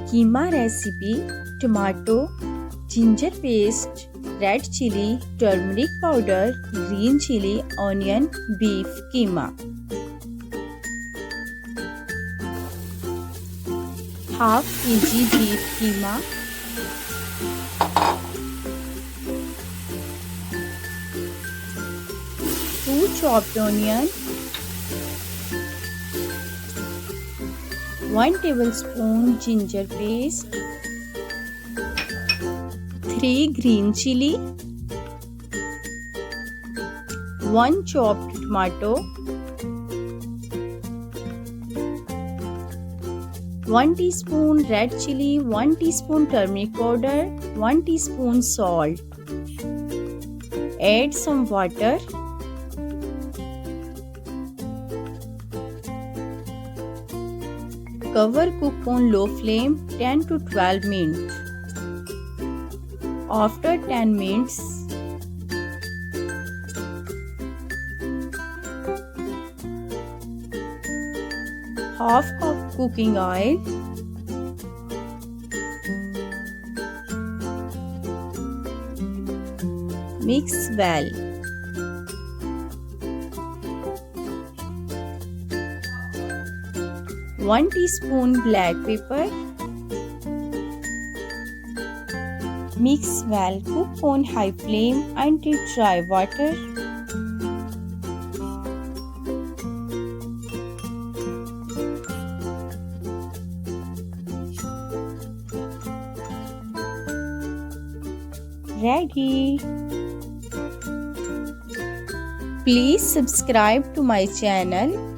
Keema recipe: tomato, ginger paste, red chili, turmeric powder, green chili, onion, beef keema. Half kg beef keema, 2 chopped onion, 1 tablespoon ginger paste, 3 green chili, 1 chopped tomato, 1 teaspoon red chili, 1 teaspoon turmeric powder, 1 teaspoon salt. Add some water. Cover, cook on low flame 10 to 12 minutes. After 10 minutes, half cup cooking oil, mix well. One teaspoon black pepper. Mix well. Cook on high flame until dry water. Ready. Please subscribe to my channel